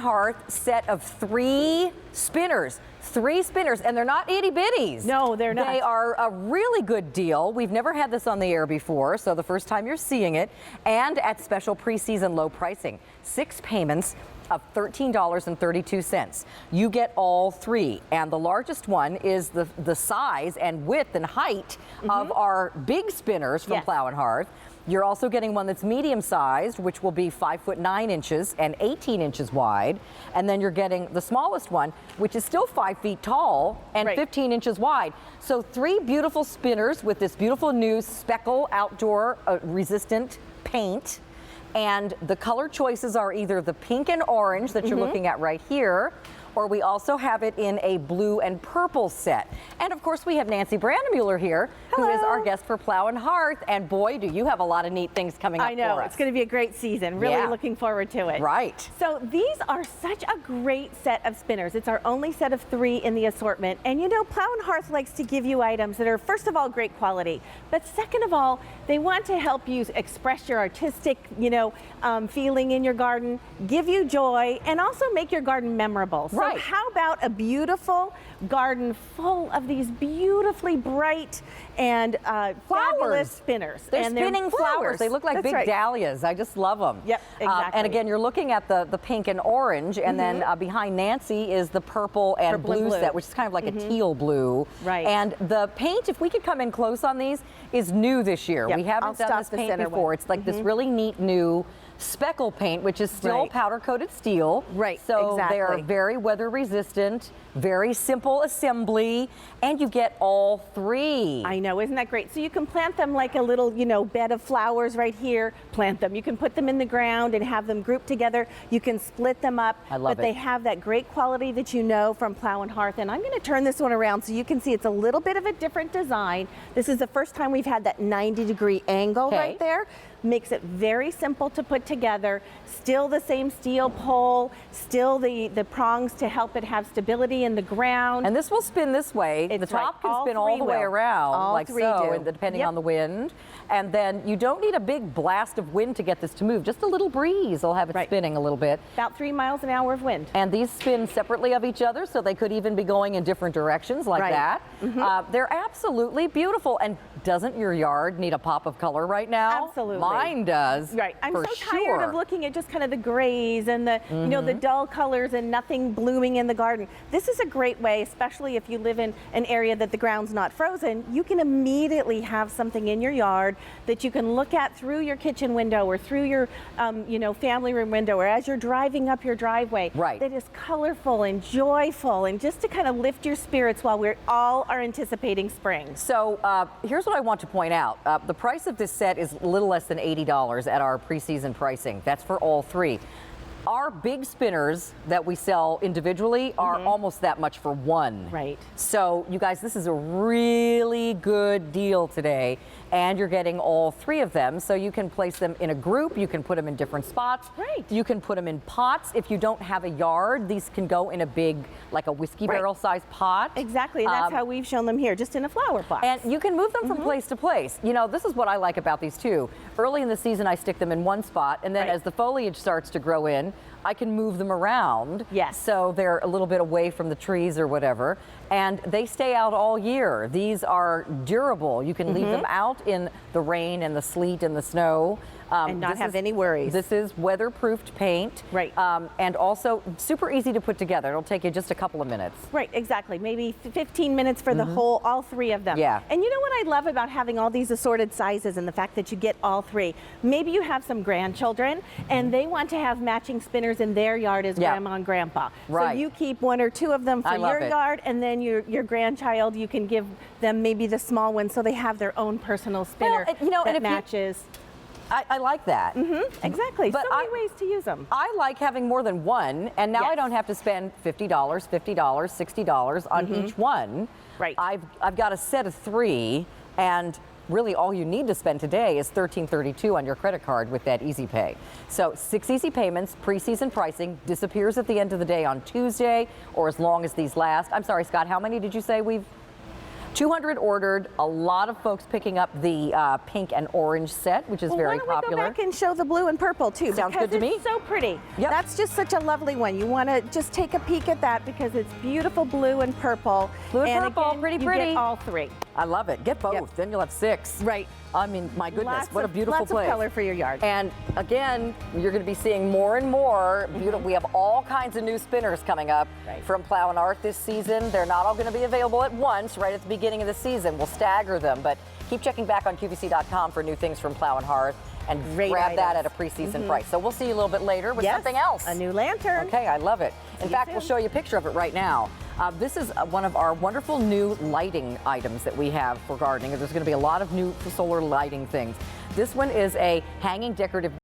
Hearth set of 3 spinners. 3 spinners, and they're not itty bitties. No, they're not. They are a really good deal. We've never had this on the air before, so the first time you're seeing it, and at special preseason low pricing. 6 payments of $13.32. You get all 3, and the largest one is the size and width and height of our big spinners from Plow Hearth. You're also getting one that's medium-sized, which will be 5'9" and 18 inches wide. And then you're getting the smallest one, which is still 5 feet tall and 15 inches wide. So 3 beautiful spinners with this beautiful new speckle outdoor resistant paint. And the color choices are either the pink and orange that you're looking at right here, or we also have it in a blue and purple set. And of course we have Nancy Brandemuller here, who is our guest for Plow Hearth. And boy, do you have a lot of neat things coming up for us. I know, it's going to be a great season. Really looking forward to it. Right. So these are such a great set of spinners. It's our only set of 3 in the assortment. And you know, Plow Hearth likes to give you items that are, first of all, great quality. But second of all, they want to help you express your artistic, feeling in your garden, give you joy, and also make your garden memorable. So how about a beautiful garden full of these beautifully bright and fabulous spinners? They're spinning flowers. They look like big dahlias. I just love them. Yep, exactly. And again, you're looking at the pink and orange, and then behind Nancy is the purple and blue set, which is kind of like a teal blue. Right. And the paint, if we could come in close on these, is new this year. We haven't done this paint before. It's like this really neat new speckle paint, which is still powder coated steel. Right, so they're very weather resistant, very simple assembly, and you get all 3. I know, isn't that great? So you can plant them like a little, bed of flowers right here. Plant them. You can put them in the ground and have them grouped together. You can split them up. I love it. But they have that great quality that you know from Plow Hearth. And I'm going to turn this one around so you can see it's a little bit of a different design. This is the first time we've had that 90-degree angle right there. Makes it very simple to put together. Still the same steel pole, still the prongs to help it have stability in the ground. And this will spin this way. The top can spin all the way around, like so, depending on the wind. And then you don't need a big blast of wind to get this to move. Just a little breeze will have it spinning a little bit. About 3 miles an hour of wind. And these spin separately of each other, so they could even be going in different directions like that. They're absolutely beautiful. And doesn't your yard need a pop of color right now? Absolutely. Mine does. Right. I'm so tired of looking at just kind of the grays and the the dull colors and nothing blooming in the garden. This is a great way, especially if you live in an area that the ground's not frozen. You can immediately have something in your yard that you can look at through your kitchen window or through your family room window, or as you're driving up your driveway. That is colorful and joyful, and just to kind of lift your spirits while we all are anticipating spring. So here's what I want to point out. The price of this set is a little less than $80 at our preseason pricing. That's for all 3. Our big spinners that we sell individually are almost that much for 1. Right. So you guys, this is a really good deal today, and you're getting all 3 of them. So you can place them in a group. You can put them in different spots. Right. You can put them in pots. If you don't have a yard, these can go in a big, like a whiskey barrel sized pot. Exactly. And that's how we've shown them here, just in a flower pot. And you can move them from place to place. This is what I like about these too. Early in the season, I stick them in one spot, and then as the foliage starts to grow in, I can move them around. Yes. So they're a little bit away from the trees or whatever. And they stay out all year. These are durable. You can leave them out in the rain and the sleet and the snow. And not have any worries. This is weather-proofed paint. Right. And also super easy to put together. It'll take you just a couple of minutes. Right, exactly. Maybe 15 minutes for the all 3 of them. Yeah. And you know what I love about having all these assorted sizes and the fact that you get all 3? Maybe you have some grandchildren and they want to have matching spinners in their yard as grandma and grandpa. Right. So you keep 1 or 2 of them for your yard, and then your grandchild, you can give them maybe the small one so they have their own personal spinner that matches. I like that. Exactly. But so many ways to use them. I like having more than one, and now I don't have to spend $50, $50, $60 on each one. Right. I've got a set of 3, and really all you need to spend today is $13.32 on your credit card with that Easy Pay. So 6 easy payments, preseason pricing, disappears at the end of the day on Tuesday, or as long as these last. I'm sorry, Scott, how many did you say we've? 200 ordered. A lot of folks picking up the pink and orange set, which is very popular. Why don't we go popular. back and show the blue and purple too? Sounds good to me. It's so pretty. Yep. That's just such a lovely one. You want to just take a peek at that because it's beautiful blue and purple. Blue and purple, again, pretty, you pretty. get all three. I love it. Get both. Yep. Then you'll have 6. Right. I mean, my goodness, Lots what a beautiful lots place. of color for your yard. And again, you're going to be seeing more and more beautiful. We have all kinds of new spinners coming up from Plow Hearth this season. They're not all going to be available at once right at the beginning of the season. We'll stagger them, but keep checking back on QVC.com for new things from Plow Hearth and grab that at a preseason price. So we'll see you a little bit later with something else. A new lantern. Okay, I love it. In fact, we'll show you a picture of it right now. This is one of our wonderful new lighting items that we have for gardening. There's going to be a lot of new solar lighting things. This one is a hanging decorative